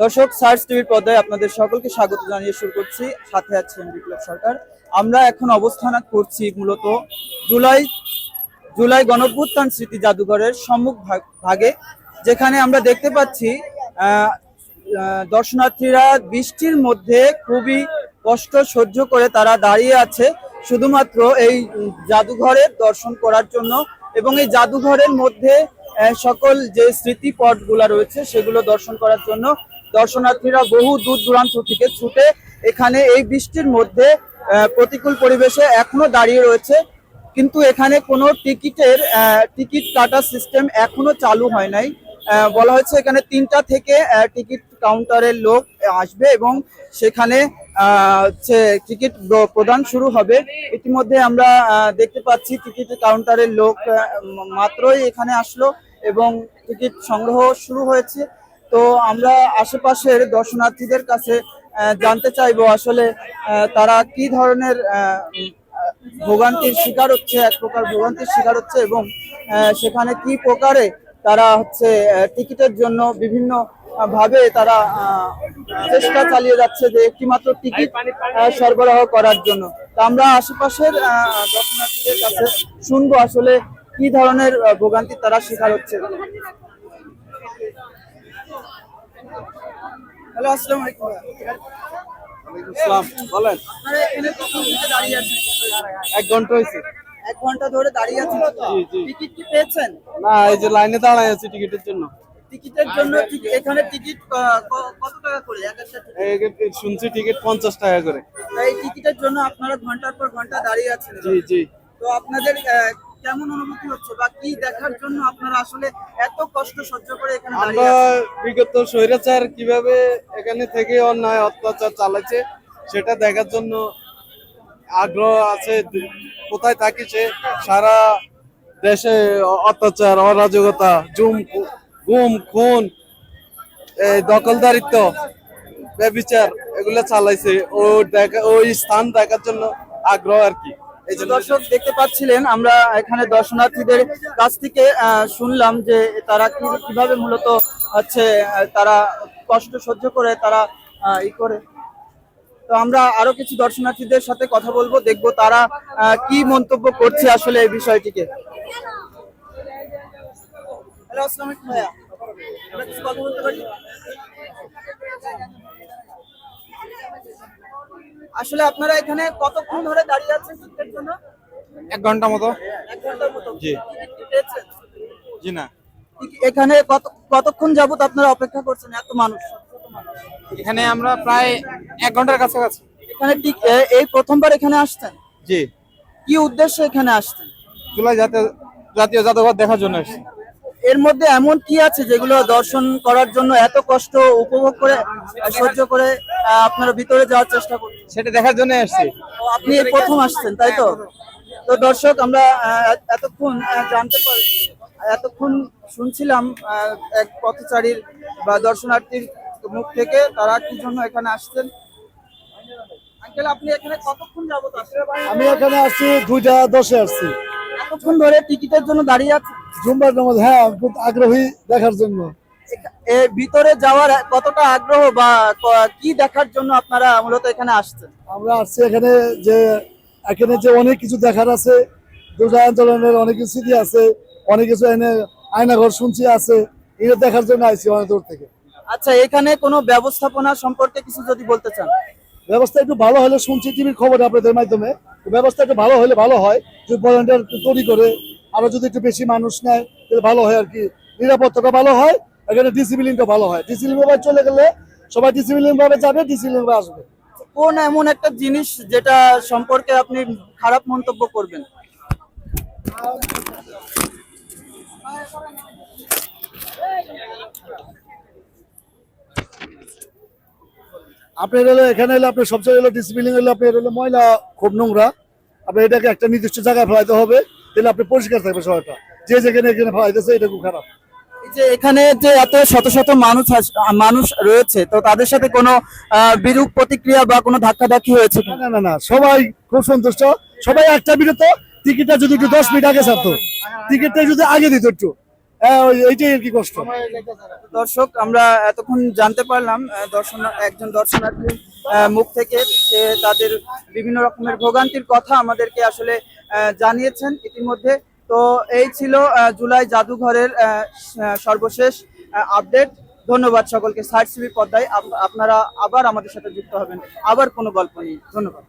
দর্শক, সার্চ টিভির পর্দায় আপনাদের সকলকে স্বাগত জানিয়ে শুরু করছি। সাথে আছেন বিপ্লব সরকার। আমরা এখন অবস্থান করছি মূলত জুলাই জুলাই গণঅভ্যুত্থান স্মৃতি জাদুঘরের সম্মুখ ভাগে, যেখানে আমরা দেখতে পাচ্ছি দর্শনার্থীরা বৃষ্টির মধ্যে খুবই কষ্ট সহ্য করে তারা দাঁড়িয়ে আছে শুধুমাত্র এই জাদুঘরের দর্শন করার জন্য, এবং এই জাদুঘরের মধ্যে সকল যে স্মৃতিপটগুলো রয়েছে সেগুলো দর্শন করার জন্য দর্শনার্থীরা বহু দূর দূরান্ত থেকে ছুটে এখানে এই বৃষ্টির মধ্যে প্রতিকূল পরিবেশে এখনো দাঁড়িয়ে রয়েছে। কিন্তু এখানে কোনো টিকিট কাটার সিস্টেম এখনো চালু হয় নাই। বলা হয়েছে এখানে 3টা থেকে টিকিট কাউন্টারের লোক আসবে এবং সেখানে টিকিট প্রদান শুরু হবে। ইতিমধ্যে আমরা দেখতে পাচ্ছি টিকিট কাউন্টারের লোক মাত্রই এখানে আসলো এবং টিকিট সংগ্রহ শুরু হয়েছে। তো আমরা আশেপাশের দর্শনার্থীদের কাছে জানতে চাইবো আসলে তারা কি ধরনের ভোগান্তির শিকার হচ্ছে, এক প্রকার ভোগান্তির শিকার হচ্ছে, এবং সেখানে কি প্রকারে তারা টিকিটের জন্য বিভিন্ন ভাবে তারা চেষ্টা চালিয়ে যাচ্ছে যে একটিমাত্র টিকিট সরবরাহ করার জন্য। তা আমরা আশেপাশের দর্শনার্থীদের কাছে শুনবো আসলে কি ধরনের ভোগান্তি তারা শিকার হচ্ছে। হ্যালো, আসসালামু আলাইকুম। বলেন। এক ঘন্টা হয়েছে। 1 ঘন্টা ধরে দাঁড়িয়ে আছেন? টিকিট কি পেয়েছেন? না, এই যে লাইনে দাঁড়ায় আছি টিকিটের জন্য। টিকিটের জন্য এখানে টিকিট কত টাকা করে? শুনছি টিকিট 50 টাকা করে। এই টিকিটের জন্য আপনারা ঘন্টার পর ঘন্টা দাঁড়িয়ে আছেন? জি জি। তো আপনাদের কেমন অনুভূতি হচ্ছে বা কি দেখার জন্য আপনারা আসলে এত কষ্ট সহ্য করে এখানে দাঁড়িয়ে আমরা আছেন? বিগত স্বৈরাচার কিভাবে এখানে থেকে অন্যায় অত্যাচার চালাচ্ছে সেটা দেখার জন্য আগ্রহ আছে। কোথায় থাকি সে সারা দেশে অত্যাচার, অরাজকতা, গুম খুন, দখলদারিত্ব, ব্যভিচার এগুলো চালাইছে। ওই স্থান দেখার জন্য আগ্রহ আর কি। এই জন্য দর্শক দেখতে পাচ্ছিলেন, আমরা এখানে দর্শনার্থীদের কাছ থেকে শুনলাম যে তারা কিভাবে মূলত তারা কষ্ট সহ্য করে তারা করে। তো আমরা আরো কিছু দর্শনার্থীদের সাথে কথা বলবো, দেখবো তারা কি মন্তব্য করছে আসলে এই বিষয়টিকে। হ্যালো, আসসালামু আলাইকুম ভাইয়া, আমরা কিছু কথা বলতে পারি? আসলে আপনারা এখানে কতক্ষণ ধরে দাঁড়িয়ে আছেন টিকিটের জন্য? 1 ঘন্টা মতো। 1 ঘন্টার মতো? জি। টিকিট পেয়েছেন? জি না। এখানে কতক্ষণ যাবত আপনারা অপেক্ষা করছেন এত মানুষ? এখানে আমরা প্রায় 1 ঘন্টার কাছাকাছি। এখানে এই প্রথমবার এখানে আসছেন? জি। কি উদ্দেশ্যে এখানে আসছেন? জুলাই জাতীয় জাদুঘর দেখার জন্য এসেছি। এর মধ্যে এমন কি আছে যেগুলো দর্শন করার জন্য এত কষ্ট উপভোগ করে সহ্য করে আপনারা ভিতরে যাওয়ার চেষ্টা করছেন? সেটা দেখার জন্য এসেছি। আপনি এই প্রথম আসছেন, তাই তো? তো দর্শক, আমরা এতক্ষণ শুনছিলাম এক পথচারীর বা দর্শনার্থীর মুখ থেকে তারা কি জন্য এখানে আসছেন। আঙ্কেল, আপনি এখানে কতক্ষণ যাবত আসছেন? আমি এখানে আসছি 2:10-এ আসছি। এতক্ষণ ধরে টিকিটের জন্য দাঁড়িয়ে আছেন? জুম্বার নামাজ, হ্যাঁ, খুব আগ্রহী দেখার জন্য। এর ভিতরে যাওয়ার কতটা আগ্রহ বা কি দেখার জন্য আপনারা মূলত এখানে আসছেন? আমরা আসছি এখানে যে অনেক কিছু দেখার আছে, জুলাই আন্দোলনের অনেক কিছু স্মৃতি আছে, অনেক কিছু এনে আয়নাঘর শুনছি আছে, এটা দেখার জন্য আসছি অনেক দূর থেকে। আচ্ছা, এখানে কোনো ব্যবস্থাপনা সম্পর্কে কিছু যদি বলতে চান? ব্যবস্থা একটু ভালো হলে, শুনছি টিভির খবর আপনাদের মাধ্যমে, ব্যবস্থা একটু ভালো হলে ভালো হয়। যদি ভলান্টিয়ার তৈরি করে আরো যদি একটু বেশি মানুষ নেয় তাহলে ভালো হয় আর কি। নিরাপত্তাটা ভালো হয়, এখানে ডিসিপ্লিনটা ভালো হয়। ডিসিপ্লিন ভাবে চলে গেলে সবাই ডিসিপ্লিন ভাবে যাবে, ডিসিপ্লিন ভাবে আসবে। কোন এমন একটা জিনিস যেটা সম্পর্কে আপনি খারাপ মন্তব্য করবেন? আপনার হলো এখানে হলো আপনার সবচেয়ে হলো ডিসিপ্লিন হলো আপনার হলো ময়লা খুব নোংরা। আপনার এটাকে একটা নির্দিষ্ট জায়গায় ফেলাইতে হবে, তাহলে আপনি পরিষ্কার থাকবে শহরটা। যে যেখানে এখানে ফেলাইতেছে এটা খুব খারাপ। এই যে এখানে যে এত শত শত মানুষ রয়েছে, তো তাদের সাথে কোনো বিরূপ প্রতিক্রিয়া বা কোনো ধাক্কাধাক্কি হয়েছে? না না না, সবাই খুব সন্তুষ্ট। সবাই একটা বিরত, টিকিটটা যদি একটু 10 মিনিট আগে ছাড়তো, টিকিটটা যদি আগে দিত একটু, এইটাই আর কি কষ্ট। দর্শক, আমরা এতক্ষণ জানতে পারলাম একজন দর্শনার্থীর মুখ থেকে, সে তাদের বিভিন্ন রকমের ভোগান্তির কথা আমাদেরকে আসলে জানিয়েছেন ইতিমধ্যে। তো এই ছিল জুলাই জাদুঘরের সর্বশেষ আপডেট। ধন্যবাদ সকলকে। সাইট সিবি পর্দায় আপনারা আবার আমাদের সাথে যুক্ত হবেন আবার কোনো গল্প নিয়ে। ধন্যবাদ।